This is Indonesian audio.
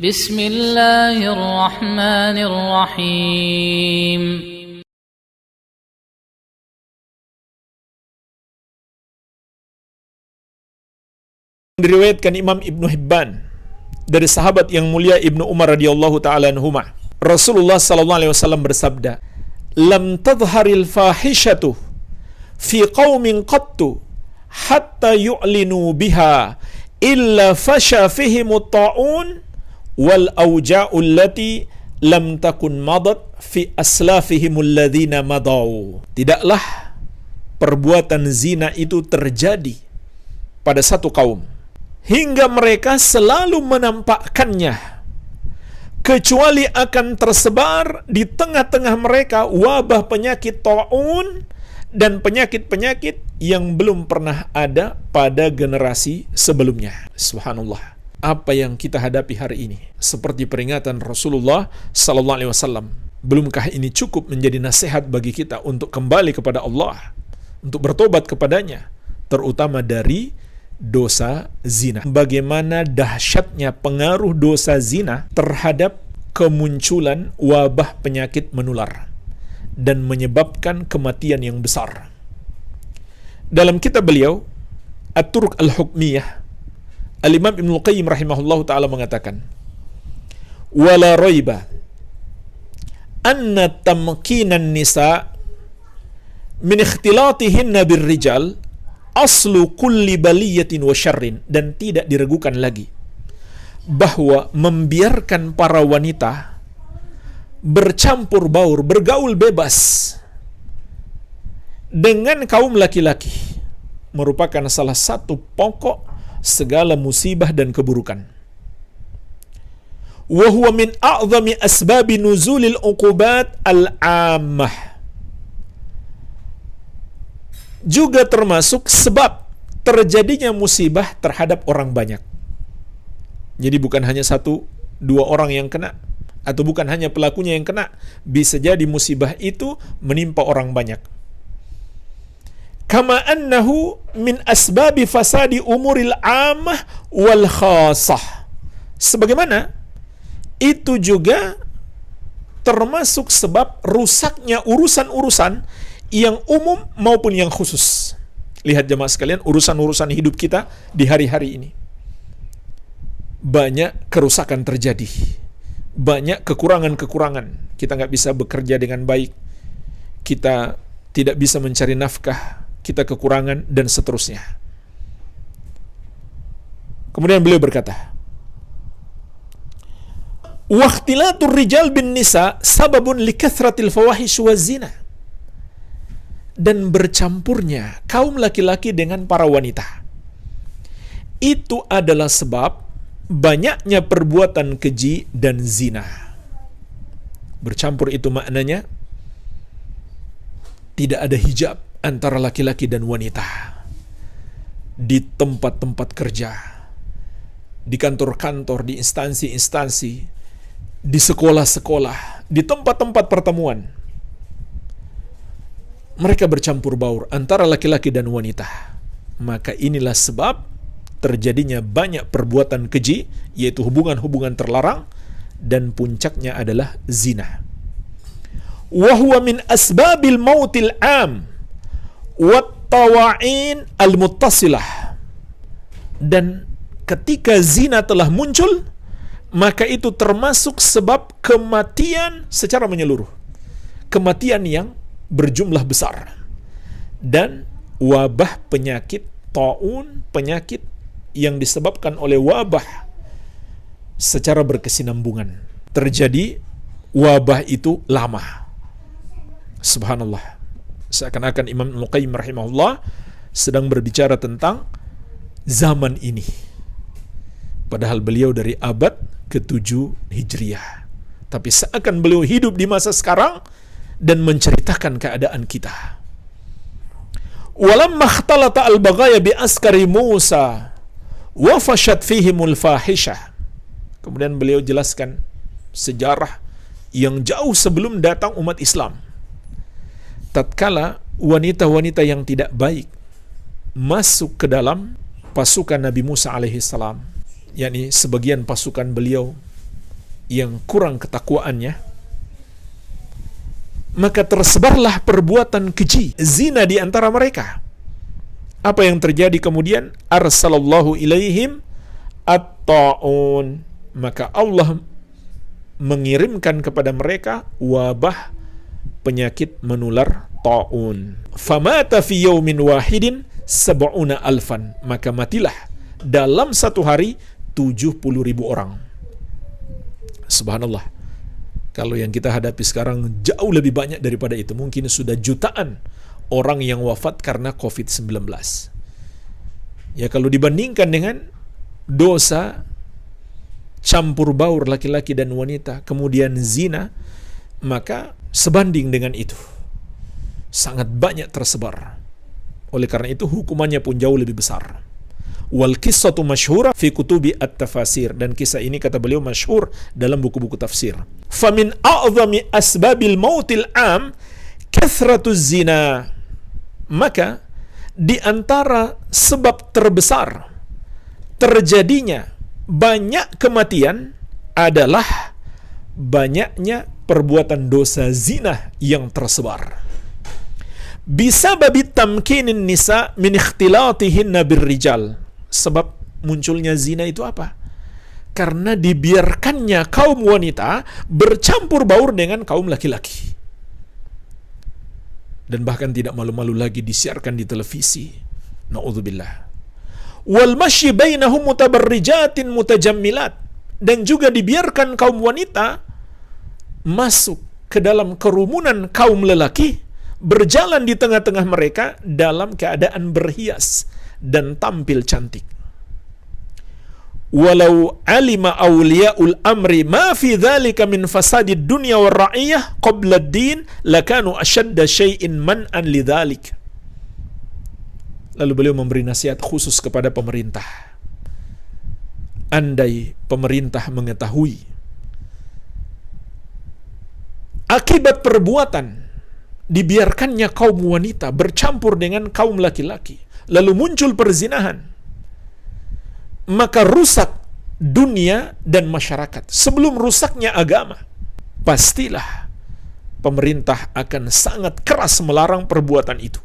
بسم الله الرحمن الرحيم Diriwayatkan Imam Ibnu Hibban dari sahabat yang mulia Ibnu Umar radhiyallahu taala anhuma, Rasulullah sallallahu alaihi wasallam bersabda, "Lam tadhharil fahishatu fi qaumin qattu hatta yu'linu biha illa fasha fihim at-ta'un wal awja'u allati lam takun madat fi aslafihim alladhina madau." Tidaklah perbuatan zina itu terjadi pada satu kaum hingga mereka selalu menampakkannya, kecuali akan tersebar di tengah-tengah mereka wabah penyakit ta'un dan penyakit-penyakit yang belum pernah ada pada generasi sebelumnya. Subhanallah. Apa yang kita hadapi hari ini seperti peringatan Rasulullah sallallahu alaihi wasallam. Belumkah ini cukup menjadi nasihat bagi kita untuk kembali kepada Allah, untuk bertobat kepadanya, terutama dari dosa zina. Bagaimana dahsyatnya pengaruh dosa zina terhadap kemunculan wabah penyakit menular dan menyebabkan kematian yang besar. Dalam kitab beliau At-Turuq Al-Hukmiyah, Al-Imam Ibnu Qayyim rahimahullahu ta'ala mengatakan, "Wala raiba anna tamkinan nisa min ikhtilatihinna birrijal aslu kulli baliyatin wa syarrin." Dan tidak diragukan lagi bahwa membiarkan para wanita bercampur baur, bergaul bebas dengan kaum laki-laki merupakan salah satu pokok segala musibah dan keburukan. Wa huwa min a'zami asbabi nuzulil uqubat al-ammah. Juga termasuk sebab terjadinya musibah terhadap orang banyak. Jadi bukan hanya satu, dua orang yang kena, atau bukan hanya pelakunya yang kena, bisa jadi musibah itu menimpa orang banyak. Kama annahu min asbabi fasadi umuril ammah wal khasah. Sebagaimana itu juga termasuk sebab rusaknya urusan-urusan yang umum maupun yang khusus. Lihat jemaah sekalian, urusan-urusan hidup kita di hari-hari ini. Banyak kerusakan terjadi. Banyak kekurangan-kekurangan. Kita nggak bisa bekerja dengan baik. Kita tidak bisa mencari nafkah. Kita kekurangan dan seterusnya. Kemudian beliau berkata, "Waqtilatur rijal bin nisa sababun likathratil fawahish wa zina." Dan bercampurnya kaum laki-laki dengan para wanita itu adalah sebab banyaknya perbuatan keji dan zina. Bercampur itu maknanya tidak ada hijab antara laki-laki dan wanita. Di tempat-tempat kerja, di kantor-kantor, di instansi-instansi, di sekolah-sekolah, di tempat-tempat pertemuan, mereka bercampur baur antara laki-laki dan wanita. Maka inilah sebab terjadinya banyak perbuatan keji, yaitu hubungan-hubungan terlarang, dan puncaknya adalah zina. Wa huwa min asbabil mautil am wat tawa'in al-muttasilah. Dan ketika zina telah muncul, maka itu termasuk sebab kematian secara menyeluruh. Kematian yang berjumlah besar. Dan wabah penyakit ta'un, penyakit yang disebabkan oleh wabah secara berkesinambungan. Terjadi wabah itu lama. Subhanallah. Seakan-akan Imam Ibnu Qayyim rahimahullah sedang berbicara tentang zaman ini. Padahal beliau dari abad ke-7 Hijriah. Tapi seakan beliau hidup di masa sekarang dan menceritakan keadaan kita. Walamma ikhtalata al-baghaya bi askari Musa wa fashat fihimul fahishah. Kemudian beliau jelaskan sejarah yang jauh sebelum datang umat Islam. Tatkala wanita-wanita yang tidak baik masuk ke dalam pasukan Nabi Musa alaihissalam, yakni sebagian pasukan beliau yang kurang ketakwaannya, maka tersebarlah perbuatan keji, zina di antara mereka. Apa yang terjadi kemudian? Arsalallahu ilaihim at-ta'un. Maka Allah mengirimkan kepada mereka wabah penyakit menular ta'un. Famata fi yaumin wahidin sab'una alfan. Maka matilah dalam satu hari 70.000 orang. Subhanallah. Kalau yang kita hadapi sekarang jauh lebih banyak daripada itu. Mungkin sudah jutaan orang yang wafat karena COVID-19. Ya, kalau dibandingkan dengan dosa campur baur laki-laki dan wanita, kemudian zina, maka sebanding dengan itu. Sangat banyak tersebar. Oleh karena itu hukumannya pun jauh lebih besar. Wal qissatu masyhura fi kutubi at-tafasir, dan kisah ini kata beliau masyhur dalam buku-buku tafsir. Famin a'zami asbabil mautil am kathratuz zina. Maka di antara sebab terbesar terjadinya banyak kematian adalah banyaknya perbuatan dosa zina yang tersebar. Bisa babi tamkinin nisa min ikhtilatihinna birrijal. Sebab munculnya zina itu apa? Karena dibiarkannya kaum wanita bercampur baur dengan kaum laki-laki. Dan bahkan tidak malu-malu lagi disiarkan di televisi. Na'udzubillah. Wal masyi bainahum mutabarrijatin mutajammilat. Dan juga dibiarkan kaum wanita masuk ke dalam kerumunan kaum lelaki, berjalan di tengah-tengah mereka dalam keadaan berhias dan tampil cantik. Walau alima awliyaul amri ma fi dzalika min fasadid dunya war ra'iyah qabla ad-din lakanu ashadda syai'in man'an lidzalik. Lalu beliau memberi nasihat khusus kepada pemerintah. Andai pemerintah mengetahui akibat perbuatan dibiarkannya kaum wanita bercampur dengan kaum laki-laki, lalu muncul perzinahan, maka rusak dunia dan masyarakat sebelum rusaknya agama. Pastilah pemerintah akan sangat keras melarang perbuatan itu.